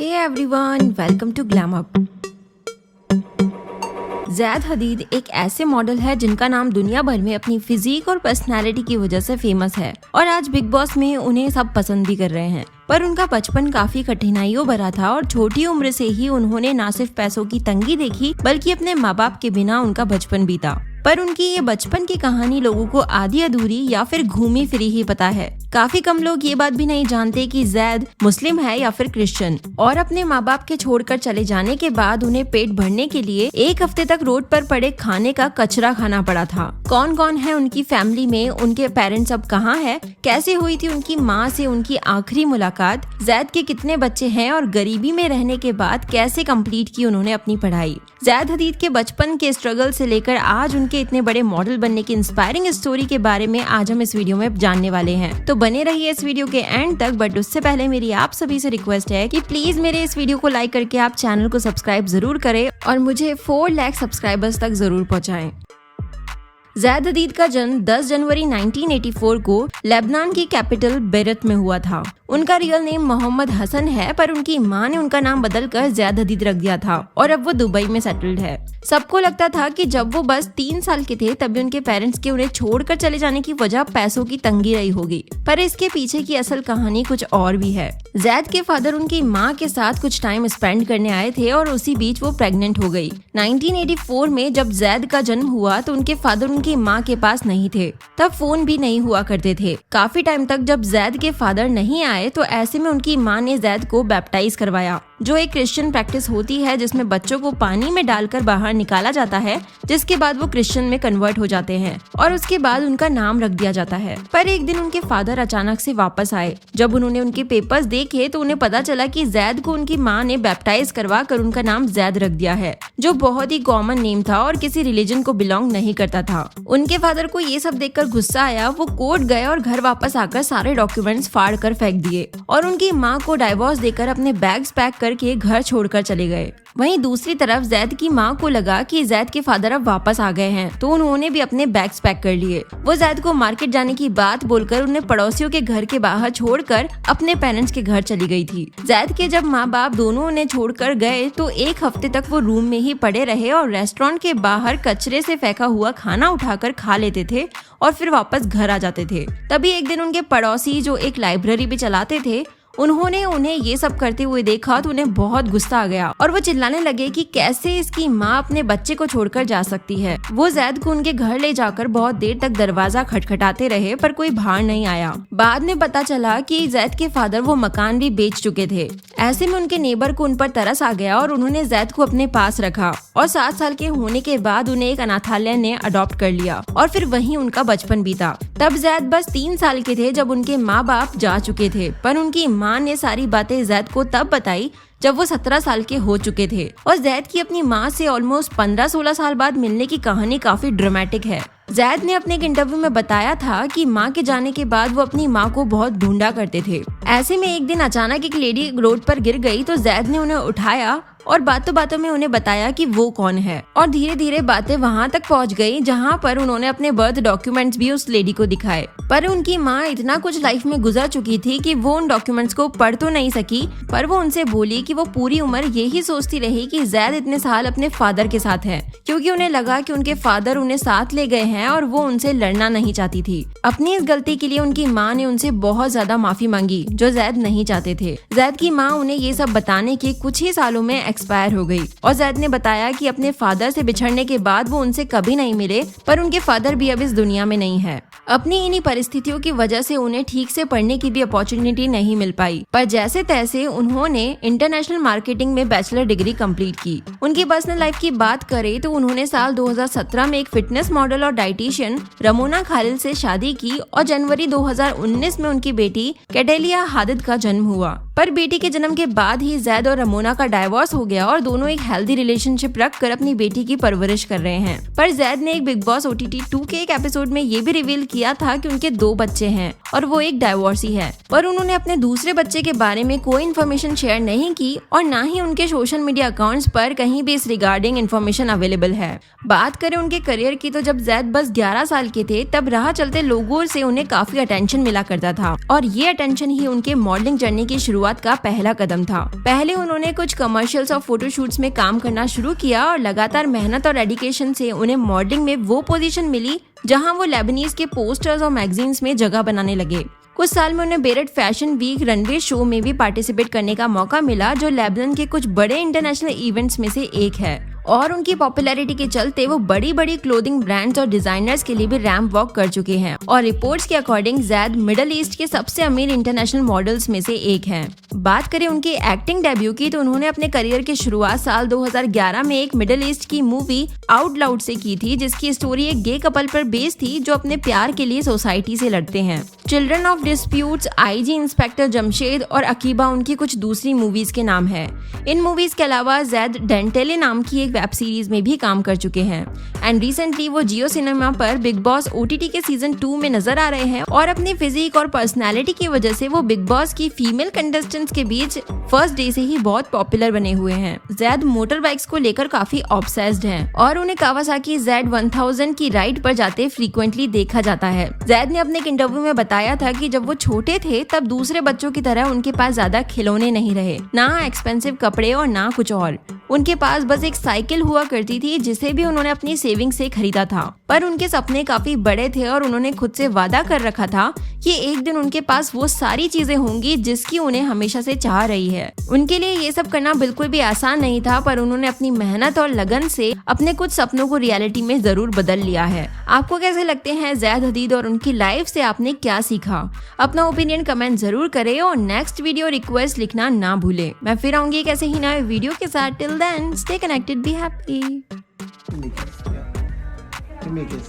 Hey everyone, welcome to glam up. Zaid Hadid एक ऐसे model है जिनका नाम दुनिया भर में अपनी फिजिक और पर्सनैलिटी की वजह से फेमस है और आज बिग बॉस में उन्हें सब पसंद भी कर रहे हैं। पर उनका बचपन काफी कठिनाइयों भरा था और छोटी उम्र से ही उन्होंने न सिर्फ पैसों की तंगी देखी बल्कि अपने माँ बाप के बिना उनका बचपन बीता। पर उनकी ये बचपन की कहानी लोगों को आधी अधूरी या फिर घूमी फिरी ही पता है। काफी कम लोग ये बात भी नहीं जानते कि ज़ैद मुस्लिम है या फिर क्रिश्चियन और अपने माँ बाप के छोड़कर चले जाने के बाद उन्हें पेट भरने के लिए एक हफ्ते तक रोड पर पड़े खाने का कचरा खाना पड़ा था। कौन कौन है उनकी फैमिली में, उनके पेरेंट्स अब कहाँ है, कैसे हुई थी उनकी माँ से उनकी आखिरी मुलाकात, ज़ैद के कितने बच्चे हैं और गरीबी में रहने के बाद कैसे कंप्लीट की उन्होंने अपनी पढ़ाई। ज़ैद हदीद के बचपन के स्ट्रगल से लेकर आज उनके इतने बड़े मॉडल बनने की इंस्पायरिंग स्टोरी के बारे में आज हम इस वीडियो में जानने वाले हैं। तो बने रहिए इस वीडियो के एंड तक। बट उससे पहले मेरी आप सभी से रिक्वेस्ट है कि प्लीज मेरे इस वीडियो को लाइक करके आप चैनल को सब्सक्राइब जरूर करें और मुझे 4 लाख सब्सक्राइबर्स तक जरूर पहुंचाएं। ज़ैद हदीद का जन्म 10 जनवरी 1984 को लेबनान की कैपिटल बेरूत में हुआ था। उनका रियल नेम मोहम्मद हसन है, पर उनकी मां ने उनका नाम बदलकर ज़ैद हदीद रख दिया था और अब वो दुबई में सेटल्ड है। सबको लगता था कि जब वो बस 3 साल के थे तभी उनके पेरेंट्स के उन्हें छोड़कर चले जाने की वजह पैसों की तंगी रही होगी, पर इसके पीछे की असल कहानी कुछ और भी है। ज़ैद के फादर उनकी माँ के साथ कुछ टाइम स्पेंड करने आए थे और उसी बीच वो प्रेग्नेंट हो गई। 1984 में जब ज़ैद का जन्म हुआ तो उनके फादर उनकी माँ के पास नहीं थे, तब फोन भी नहीं हुआ करते थे। काफी टाइम तक जब ज़ैद के फादर नहीं आए तो ऐसे में उनकी माँ ने ज़ैद को बैप्टाइज करवाया, जो एक क्रिश्चियन प्रैक्टिस होती है जिसमें बच्चों को पानी में डालकर बाहर निकाला जाता है, जिसके बाद वो क्रिश्चियन में कन्वर्ट हो जाते हैं और उसके बाद उनका नाम रख दिया जाता है। पर एक दिन उनके फादर अचानक से वापस आए। जब उन्होंने उनके पेपर्स देखे तो उन्हें पता चला कि ज़ैद को उनकी माँ ने बैप्टाइज करवा कर उनका नाम ज़ैद रख दिया है, जो बहुत ही कॉमन नेम था और किसी रिलीजन को बिलोंग नहीं करता था। उनके फादर को ये सब देखकर गुस्सा आया। वो कोर्ट गए और घर वापस आकर सारे डॉक्यूमेंट्स फाड़ कर फेंक दिए और उनकी माँ को डाइवोर्स देकर अपने बैग्स पैक करके घर छोड़कर चले गए। वहीं दूसरी तरफ ज़ैद की माँ को लगा कि ज़ैद के फादर अब वापस आ गए हैं, तो उन्होंने भी अपने बैग्स पैक कर लिए। वो ज़ैद को मार्केट जाने की बात बोलकर उन्हें पड़ोसियों के घर के बाहर छोड़कर अपने पेरेंट्स के घर चली गई थी। ज़ैद के जब माँ बाप दोनों उन्हें छोड़कर गए तो एक हफ्ते तक वो रूम में ही पड़े रहे और रेस्टोरेंट के बाहर कचरे से फेंका हुआ खाना उठाकर खा लेते थे और फिर वापस घर आ जाते थे। तभी एक दिन उनके पड़ोसी, जो एक लाइब्रेरी भी चलाते थे, उन्होंने उन्हें ये सब करते हुए देखा तो उन्हें बहुत गुस्सा आ गया और वो चिल्लाने लगे कि कैसे इसकी माँ अपने बच्चे को छोड़कर जा सकती है। वो ज़ैद को उनके घर ले जाकर बहुत देर तक दरवाजा खटखटाते रहे पर कोई बाहर नहीं आया। बाद में पता चला कि ज़ैद के फादर वो मकान भी बेच चुके थे। ऐसे में उनके नेबर को उन पर तरस आ गया और उन्होंने ज़ैद को अपने पास रखा और 7 साल के होने के बाद उन्हें एक अनाथालय ने अडॉप्ट कर लिया और फिर वहीं उनका बचपन बीता। तब ज़ैद बस 3 साल के थे जब उनके माँ बाप जा चुके थे, पर उनकी माँ ने सारी बातें ज़ैद को तब बताई जब वो 17 साल के हो चुके थे। और ज़ैद की अपनी माँ से ऑलमोस्ट 15-16 साल बाद मिलने की कहानी काफी ड्रामेटिक है। ज़ैद ने अपने एक इंटरव्यू में बताया था कि माँ के जाने के बाद वो अपनी माँ को बहुत ढूंढा करते थे। ऐसे में एक दिन अचानक एक लेडी रोड पर गिर गई तो ज़ैद ने उन्हें उठाया और बातों बातों में उन्हें बताया कि वो कौन है और धीरे धीरे बातें वहाँ तक पहुँच गई जहाँ पर उन्होंने अपने बर्थ डॉक्यूमेंट्स भी उस लेडी को दिखाए। पर उनकी माँ इतना कुछ लाइफ में गुजर चुकी थी कि वो उन डॉक्यूमेंट्स को पढ़ तो नहीं सकी, पर वो उनसे बोली कि वो पूरी उम्र यही सोचती रही कि ज़ैद इतने साल अपने फादर के साथ है, क्योंकि उन्हें लगा कि उनके फादर उन्हें साथ ले गए हैं और वो उनसे लड़ना नहीं चाहती थी। अपनी इस गलती के लिए उनकी माँ ने उनसे बहुत ज्यादा माफी मांगी, जो ज़ैद नहीं चाहते थे। ज़ैद की माँ उन्हें ये सब बताने के कुछ ही सालों में एक्सपायर हो गई और ज़ैद ने बताया कि अपने फादर से बिछड़ने के बाद वो उनसे कभी नहीं मिले, पर उनके फादर भी अब इस दुनिया में नहीं है। अपनी इन्हीं परिस्थितियों की वजह से उन्हें ठीक से पढ़ने की भी अपॉर्चुनिटी नहीं मिल पाई, पर जैसे तैसे उन्होंने इंटरनेशनल मार्केटिंग में बैचलर डिग्री कंप्लीट की। उनकी पर्सनल लाइफ की बात करें तो उन्होंने साल 2017 में एक फिटनेस मॉडल और डाइटिशियन रमोना खालिल से शादी की और जनवरी 2019 में उनकी बेटी कैडेलिया हादिद का जन्म हुआ। पर बेटी के जन्म के बाद ही ज़ैद और रमोना का डाइवोर्स हो गया और दोनों एक हेल्दी रिलेशनशिप रखकर अपनी बेटी की परवरिश कर रहे हैं। पर ज़ैद ने एक बिग बॉस OTT 2 के एक एपिसोड में ये भी रिवील किया था कि उनके 2 बच्चे हैं और वो एक डाइवोर्सी है, पर उन्होंने अपने दूसरे बच्चे के बारे में कोई इन्फॉर्मेशन शेयर नहीं की और ना ही उनके सोशल मीडिया अकाउंट्स पर कहीं भी इस रिगार्डिंग इन्फॉर्मेशन अवेलेबल है। बात करें उनके करियर की तो जब ज़ैद बस 11 साल के थे तब राह चलते लोगों से उन्हें काफी अटेंशन मिला करता था और ये अटेंशन ही उनके मॉडलिंग जर्नी की शुरुआत शुरुआत का पहला कदम था। पहले उन्होंने कुछ कमर्शियल्स और फोटोशूट्स में काम करना शुरू किया और लगातार मेहनत और डेडिकेशन से उन्हें मॉडलिंग में वो पोजीशन मिली जहां वो लेबनीज के पोस्टर्स और मैगजीन्स में जगह बनाने लगे। कुछ साल में उन्हें beret fashion week runway show में भी पार्टिसिपेट करने का मौका मिला, जो लेबनान के कुछ बड़े इंटरनेशनल इवेंट्स में से एक है। और उनकी पॉपुलैरिटी के चलते वो बड़ी बड़ी क्लोथिंग ब्रांड्स और डिजाइनर्स के लिए भी रैंप वॉक कर चुके हैं और रिपोर्ट्स के अकॉर्डिंग जैद मिडिल ईस्ट के सबसे अमीर इंटरनेशनल मॉडल्स में से एक हैं। बात करें उनकी एक्टिंग डेब्यू की, तो उन्होंने अपने करियर की शुरुआत साल 2011 में एक मिडिल ईस्ट की मूवी आउट लाउड से की थी, जिसकी स्टोरी एक गे कपल पर बेस्ड थी जो अपने प्यार के लिए सोसाइटी से लड़ते हैं। Children of disputes, IG inspector Jamshed और अकीबा उनकी कुछ दूसरी मूवीज के नाम है। इन मूवीज के अलावा जैद डेंटेले नाम की एक वेब सीरीज में भी काम कर चुके हैं एंड रिसेंटली वो जियो सिनेमा पर बिग बॉस ओटीटी के सीजन 2 में नजर आ रहे हैं और अपनी फिजिक और पर्सनालिटी की वजह से वो बिग बॉस की फीमेल कंटेस्टेंट्स के बीच फर्स्ट डे से ही बहुत पॉपुलर बने हुए हैं। जैद मोटर बाइक्स को लेकर काफी ऑब्सेस्ड हैं और उन्हें कावासाकी Z1000 की राइड पर जाते फ्रीक्वेंटली देखा जाता है। जैद ने अपने एक इंटरव्यू में बताया था कि जब वो छोटे थे तब दूसरे बच्चों की तरह उनके पास ज्यादा खिलौने नहीं रहे, ना एक्सपेंसिव कपड़े और ना कुछ और। उनके पास बस एक साइकिल हुआ करती थी जिसे भी उन्होंने अपनी सेविंग से खरीदा था, पर उनके सपने काफी बड़े थे और उन्होंने खुद से वादा कर रखा था कि एक दिन उनके पास वो सारी चीजें होंगी जिसकी उन्हें हमेशा से चाह रही है। उनके लिए ये सब करना बिल्कुल भी आसान नहीं था, पर उन्होंने अपनी मेहनत और लगन से अपने कुछ सपनों को रियलिटी में जरूर बदल लिया है। आपको कैसे लगते हैं जैद हदीद और उनकी लाइफ से आपने क्या सीखा? अपना ओपिनियन कमेंट जरूर करें और नेक्स्ट वीडियो रिक्वेस्ट लिखना ना भूले। मैं फिर आऊंगी एक ऐसे ही नए वीडियो के साथ। Till then stay connected, be happy. Give me a kiss.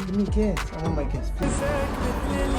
Give me a kiss. I want my kiss. Please.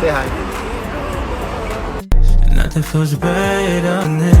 Say hi. Nothing feels better than this.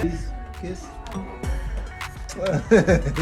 Please kiss.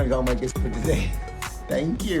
I got my kiss for today. Thank you.